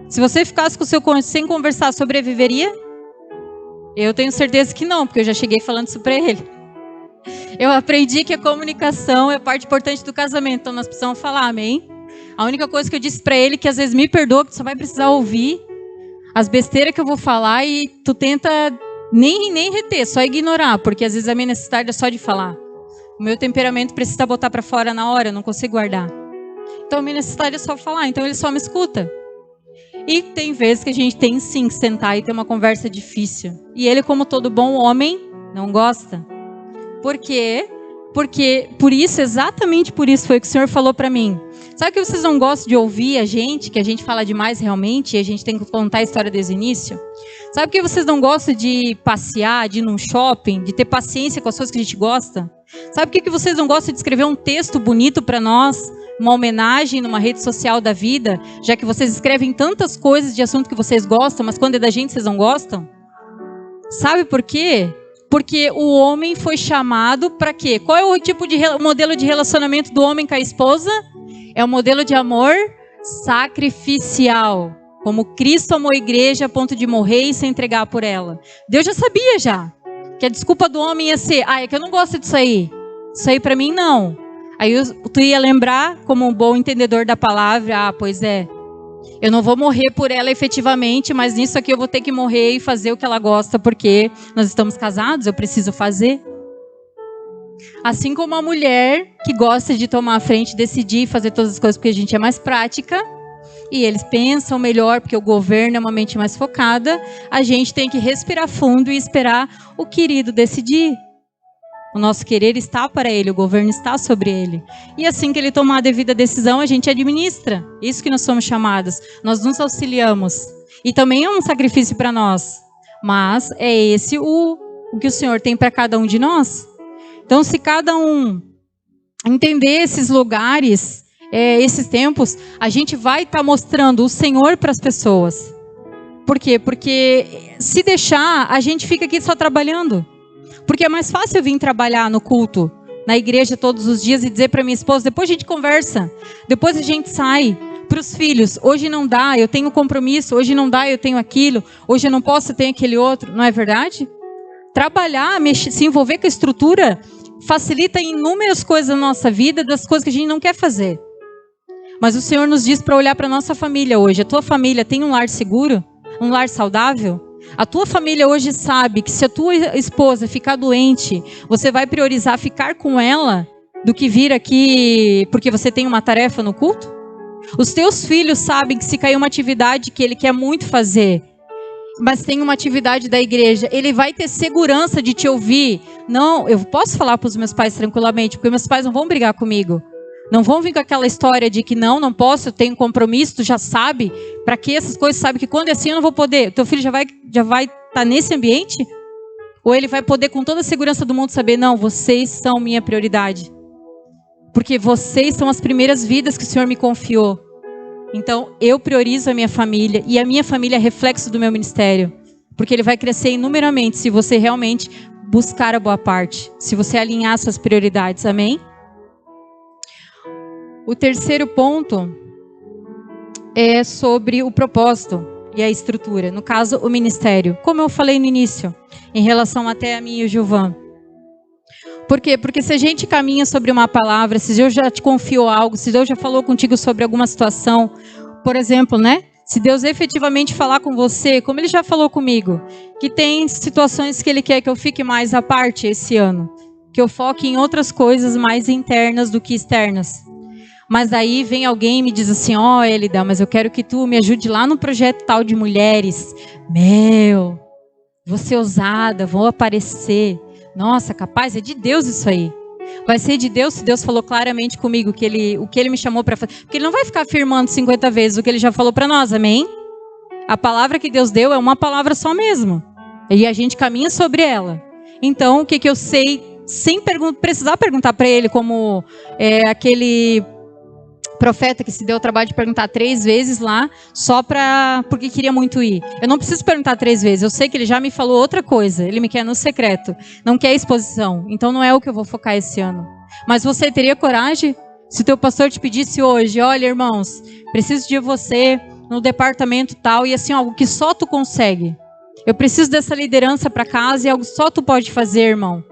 Se você ficasse com o seu cônjuge sem conversar, sobreviveria? Eu tenho certeza que não, porque eu já cheguei falando isso para ele. Eu aprendi que a comunicação é parte importante do casamento, então nós precisamos falar, amém? A única coisa que eu disse para ele, que às vezes me perdoa, que tu só vai precisar ouvir as besteiras que eu vou falar e tu tenta nem reter, só ignorar, porque às vezes a minha necessidade é só de falar. O meu temperamento precisa botar para fora na hora, eu não consigo guardar. Então a minha necessidade é só falar, então ele só me escuta. E tem vezes que a gente tem sim que sentar e ter uma conversa difícil. E ele, como todo bom homem, não gosta. Por quê? Porque por isso, exatamente por isso foi o que o Senhor falou para mim. Sabe que vocês não gostam de ouvir a gente, que a gente fala demais realmente, e a gente tem que contar a história desde o início? Sabe que vocês não gostam de passear, de ir num shopping, de ter paciência com as coisas que a gente gosta? Sabe que vocês não gostam de escrever um texto bonito para nós, uma homenagem numa rede social da vida, já que vocês escrevem tantas coisas de assunto que vocês gostam, mas quando é da gente vocês não gostam? Sabe por quê? Porque o homem foi chamado para quê? Qual é o tipo de modelo de relacionamento do homem com a esposa? É um modelo de amor sacrificial. Como Cristo amou a igreja a ponto de morrer e se entregar por ela. Deus já sabia já. Que a desculpa do homem ia ser, é que eu não gosto disso aí. Isso aí para mim não. Aí tu ia lembrar, como um bom entendedor da palavra, pois é. Eu não vou morrer por ela efetivamente, mas nisso aqui eu vou ter que morrer e fazer o que ela gosta, porque nós estamos casados, eu preciso fazer. Assim como a mulher que gosta de tomar a frente, decidir fazer todas as coisas porque a gente é mais prática, e eles pensam melhor porque o governo é uma mente mais focada, a gente tem que respirar fundo e esperar o querido decidir. O nosso querer está para ele, o governo está sobre ele. E assim que ele tomar a devida decisão, a gente administra. Isso que nós somos chamados. Nós nos auxiliamos. E também é um sacrifício para nós. Mas é esse o que o Senhor tem para cada um de nós. Então, se cada um entender esses lugares, esses tempos, a gente vai estar mostrando o Senhor para as pessoas. Por quê? Porque se deixar, a gente fica aqui só trabalhando. Porque é mais fácil eu vir trabalhar no culto, na igreja todos os dias e dizer para minha esposa, depois a gente conversa, depois a gente sai. Para os filhos, hoje não dá, eu tenho compromisso, hoje não dá, eu tenho aquilo, hoje eu não posso, eu tenho aquele outro, não é verdade? Trabalhar, se envolver com a estrutura, facilita inúmeras coisas na nossa vida, das coisas que a gente não quer fazer. Mas o Senhor nos diz para olhar para a nossa família hoje. A tua família tem um lar seguro? Um lar saudável? A tua família hoje sabe que se a tua esposa ficar doente, você vai priorizar ficar com ela do que vir aqui porque você tem uma tarefa no culto? Os teus filhos sabem que se cair uma atividade que ele quer muito fazer, mas tem uma atividade da igreja, ele vai ter segurança de te ouvir. Não, eu posso falar para os meus pais tranquilamente, porque meus pais não vão brigar comigo. Não vão vir com aquela história de que não posso, eu tenho compromisso, tu já sabe. Para que essas coisas, sabe que quando é assim eu não vou poder. O teu filho já vai estar nesse ambiente? Ou ele vai poder com toda a segurança do mundo saber, não, vocês são minha prioridade. Porque vocês são as primeiras vidas que o Senhor me confiou. Então eu priorizo a minha família e a minha família é reflexo do meu ministério. Porque ele vai crescer inumeramente se você realmente buscar a boa parte. Se você alinhar suas prioridades, amém? O terceiro ponto é sobre o propósito e a estrutura. No caso, o ministério. Como eu falei no início, em relação até a mim e o Gilvan. Por quê? Porque se a gente caminha sobre uma palavra, se Deus já te confiou algo, se Deus já falou contigo sobre alguma situação, por exemplo, né? Se Deus efetivamente falar com você, como Ele já falou comigo, que tem situações que Ele quer que eu fique mais à parte esse ano, que eu foque em outras coisas mais internas do que externas. Mas daí vem alguém e me diz assim, Elida, mas eu quero que tu me ajude lá no projeto tal de mulheres. Vou ser ousada, vou aparecer. Nossa, capaz, é de Deus isso aí. Vai ser de Deus se Deus falou claramente comigo o que ele me chamou para fazer. Porque Ele não vai ficar afirmando 50 vezes o que Ele já falou para nós, amém? A palavra que Deus deu é uma palavra só mesmo. E a gente caminha sobre ela. Então, o que eu sei, sem precisar perguntar para Ele, como aquele profeta que se deu o trabalho de perguntar 3 vezes lá, só porque queria muito ir. Eu não preciso perguntar 3 vezes, eu sei que ele já me falou outra coisa, ele me quer no secreto, não quer exposição, então não é o que eu vou focar esse ano. Mas você teria coragem? Se teu pastor te pedisse hoje, olha irmãos, preciso de você no departamento tal, e assim, algo que só tu consegue. Eu preciso dessa liderança para casa e algo só tu pode fazer, irmão.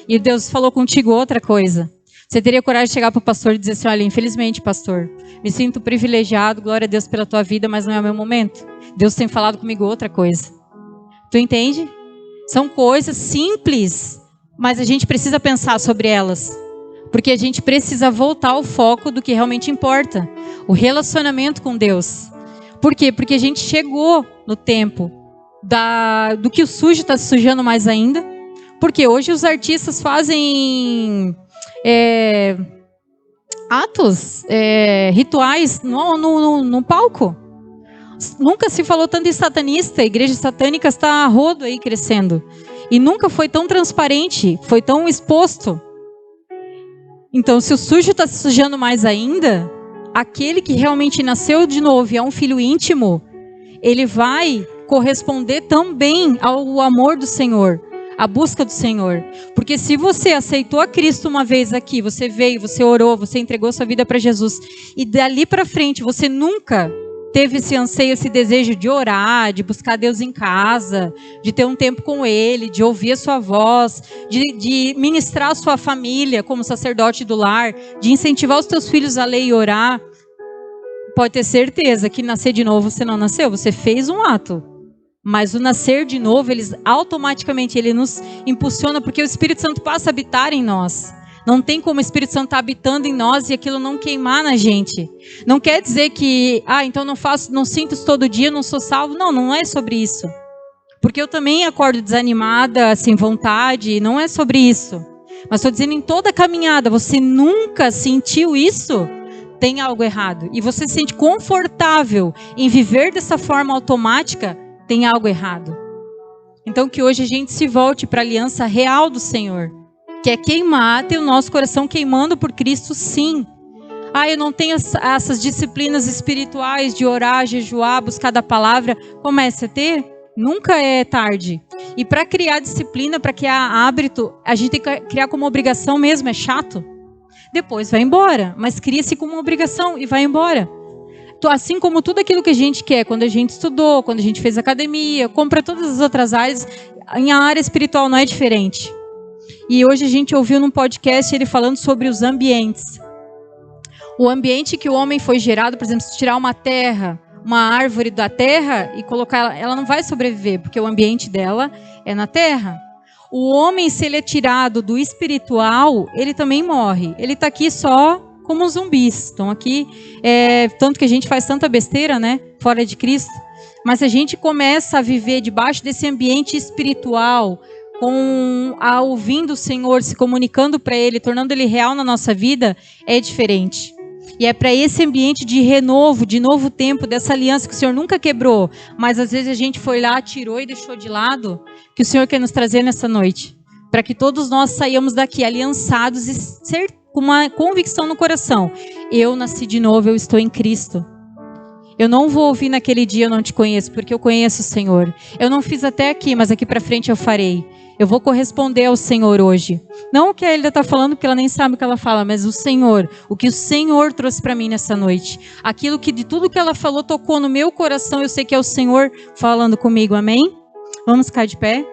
E Deus falou contigo outra coisa. Você teria coragem de chegar para o pastor e dizer assim, olha, infelizmente, pastor, me sinto privilegiado, glória a Deus pela tua vida, mas não é o meu momento. Deus tem falado comigo outra coisa. Tu entende? São coisas simples, mas a gente precisa pensar sobre elas. Porque a gente precisa voltar ao foco do que realmente importa. O relacionamento com Deus. Por quê? Porque a gente chegou no tempo do que o sujo está se sujando mais ainda. Porque hoje os artistas fazem atos, rituais no palco. Nunca se falou tanto em satanista. A igreja satânica está a rodo aí crescendo. E nunca foi tão transparente, foi tão exposto. Então, se o sujo está se sujando mais ainda, aquele que realmente nasceu de novo e é um filho íntimo, ele vai corresponder também ao amor do Senhor, à busca do Senhor. Porque se você aceitou a Cristo uma vez aqui, você veio, você orou, você entregou sua vida para Jesus, e dali para frente você nunca teve esse anseio, esse desejo de orar, de buscar Deus em casa, de ter um tempo com Ele, de ouvir a sua voz, de ministrar a sua família como sacerdote do lar, de incentivar os teus filhos a ler e orar, pode ter certeza que nascer de novo você não nasceu, você fez um ato. Mas o nascer de novo, automaticamente ele nos impulsiona, porque o Espírito Santo passa a habitar em nós. Não tem como o Espírito Santo estar habitando em nós e aquilo não queimar na gente. Não quer dizer que, então não sinto isso todo dia, não sou salvo. Não, não é sobre isso. Porque eu também acordo desanimada, sem vontade, não é sobre isso. Mas estou dizendo, em toda caminhada, você nunca sentiu isso? Tem algo errado. E você se sente confortável em viver dessa forma automática? Tem algo errado. Então que hoje a gente se volte para a aliança real do Senhor. Que é queimar, ter o nosso coração queimando por Cristo, sim. Eu não tenho essas disciplinas espirituais de orar, jejuar, buscar da palavra. Comece a ter, nunca é tarde. E para criar disciplina, para criar hábito, a gente tem que criar como obrigação mesmo, é chato. Depois vai embora, mas cria-se como obrigação e vai embora. Assim como tudo aquilo que a gente quer, quando a gente estudou, quando a gente fez academia, compra todas as outras áreas, em a área espiritual não é diferente. E hoje a gente ouviu num podcast ele falando sobre os ambientes. O ambiente que o homem foi gerado, por exemplo, se tirar uma árvore da terra e colocar ela não vai sobreviver, porque o ambiente dela é na terra. O homem, se ele é tirado do espiritual, ele também morre. Ele está aqui só como zumbis. Estão aqui, tanto que a gente faz tanta besteira, né, fora de Cristo. Mas se a gente começa a viver debaixo desse ambiente espiritual, ouvindo o Senhor, se comunicando para Ele, tornando Ele real na nossa vida, é diferente. E é para esse ambiente de renovo, de novo tempo, dessa aliança que o Senhor nunca quebrou, mas às vezes a gente foi lá, tirou e deixou de lado, que o Senhor quer nos trazer nessa noite. Para que todos nós saiamos daqui aliançados e com uma convicção no coração. Eu nasci de novo, eu estou em Cristo. Eu não vou ouvir naquele dia, eu não te conheço, porque eu conheço o Senhor. Eu não fiz até aqui, mas aqui para frente eu farei. Eu vou corresponder ao Senhor hoje. Não o que a Elida está falando, porque ela nem sabe o que ela fala, mas o Senhor, o que o Senhor trouxe para mim nessa noite. Aquilo que de tudo que ela falou tocou no meu coração, eu sei que é o Senhor falando comigo, amém? Vamos ficar de pé?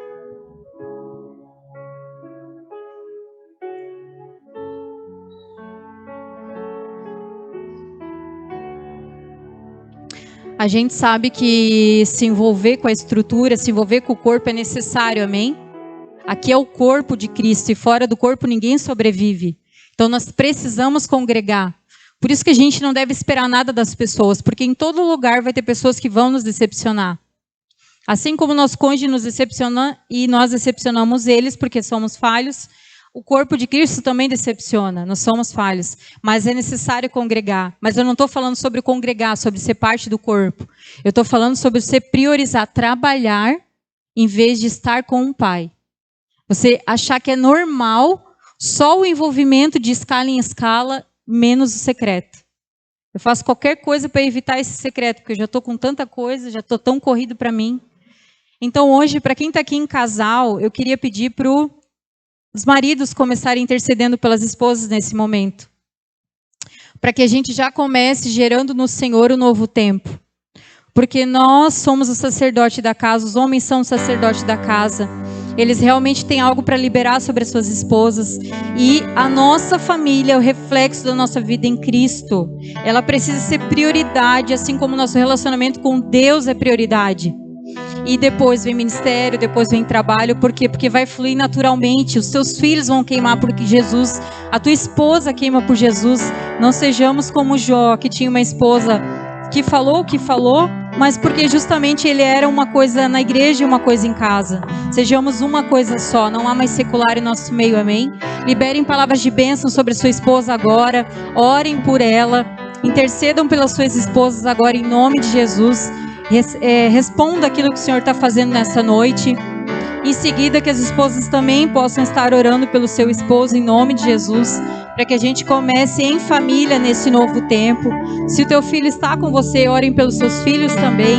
A gente sabe que se envolver com a estrutura, se envolver com o corpo é necessário, amém? Aqui é o corpo de Cristo e fora do corpo ninguém sobrevive. Então nós precisamos congregar. Por isso que a gente não deve esperar nada das pessoas, porque em todo lugar vai ter pessoas que vão nos decepcionar. Assim como nosso cônjuge nos decepciona e nós decepcionamos eles porque somos falhos, o corpo de Cristo também decepciona, nós somos falhos, mas é necessário congregar. Mas eu não estou falando sobre congregar, sobre ser parte do corpo. Eu estou falando sobre você priorizar trabalhar em vez de estar com um pai. Você achar que é normal só o envolvimento de escala em escala, menos o secreto. Eu faço qualquer coisa para evitar esse secreto, porque eu já estou com tanta coisa, já estou tão corrido para mim. Então hoje, para quem está aqui em casal, eu queria pedir para os maridos começarem intercedendo pelas esposas nesse momento. Para que a gente já comece gerando no Senhor o novo tempo. Porque nós somos o sacerdote da casa, os homens são o sacerdote da casa. Eles realmente têm algo para liberar sobre as suas esposas. E a nossa família é o reflexo da nossa vida em Cristo. Ela precisa ser prioridade, assim como o nosso relacionamento com Deus é prioridade. E depois vem ministério, depois vem trabalho. Por quê? Porque vai fluir naturalmente. Os seus filhos vão queimar por Jesus. A tua esposa queima por Jesus. Não sejamos como Jó, que tinha uma esposa que falou o que falou, mas porque justamente ele era uma coisa na igreja e uma coisa em casa. Sejamos uma coisa só, não há mais secular em nosso meio, amém? Liberem palavras de bênção sobre sua esposa agora, orem por ela, intercedam pelas suas esposas agora em nome de Jesus. Responda aquilo que o Senhor está fazendo nessa noite. Em seguida, que as esposas também possam estar orando pelo seu esposo em nome de Jesus, para que a gente comece em família nesse novo tempo. Se o teu filho está com você, orem pelos seus filhos também.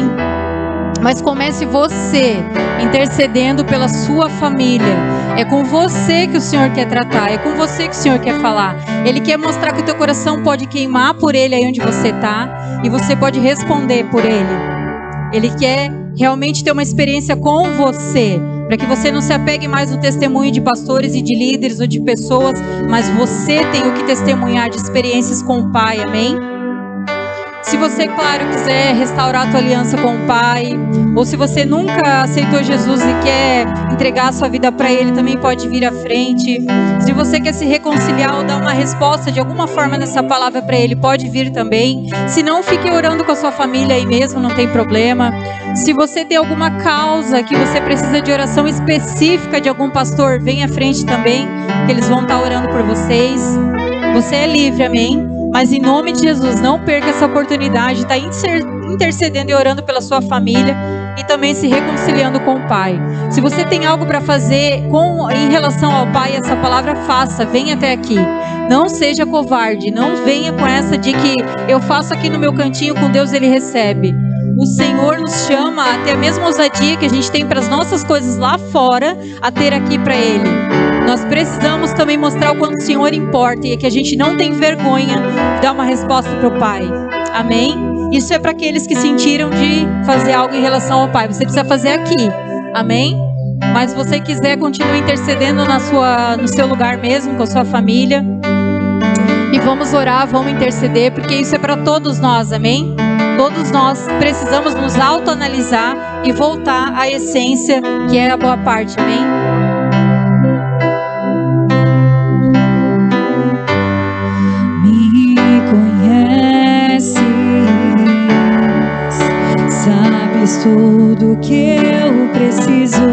Mas comece você intercedendo pela sua família. É com você que o Senhor quer tratar, é com você que o Senhor quer falar. Ele quer mostrar que o teu coração pode queimar por ele aí onde você está, e você pode responder por ele. Ele quer realmente ter uma experiência com você, para que você não se apegue mais no testemunho de pastores e de líderes ou de pessoas, mas você tem o que testemunhar de experiências com o Pai, amém? Se você, claro, quiser restaurar a tua aliança com o Pai, ou se você nunca aceitou Jesus e quer entregar a sua vida para Ele, também pode vir à frente. Se você quer se reconciliar ou dar uma resposta de alguma forma nessa palavra para Ele, pode vir também. Se não, fique orando com a sua família aí mesmo, não tem problema. Se você tem alguma causa que você precisa de oração específica de algum pastor, vem à frente também, que eles vão estar orando por vocês. Você é livre, amém? Mas em nome de Jesus, não perca essa oportunidade de estar intercedendo e orando pela sua família e também se reconciliando com o Pai. Se você tem algo para fazer em relação ao Pai, essa palavra faça, venha até aqui. Não seja covarde, não venha com essa de que eu faço aqui no meu cantinho, com Deus Ele recebe. O Senhor nos chama a ter a mesma ousadia que a gente tem para as nossas coisas lá fora, a ter aqui para Ele. Nós precisamos também mostrar o quanto o Senhor importa e que a gente não tem vergonha de dar uma resposta para o Pai. Amém? Isso é para aqueles que sentiram de fazer algo em relação ao Pai. Você precisa fazer aqui. Amém? Mas se você quiser, continue intercedendo no seu lugar mesmo, com a sua família. E vamos orar, vamos interceder, porque isso é para todos nós. Amém? Todos nós precisamos nos autoanalisar e voltar à essência, que é a boa parte. Amém? Tudo que eu preciso.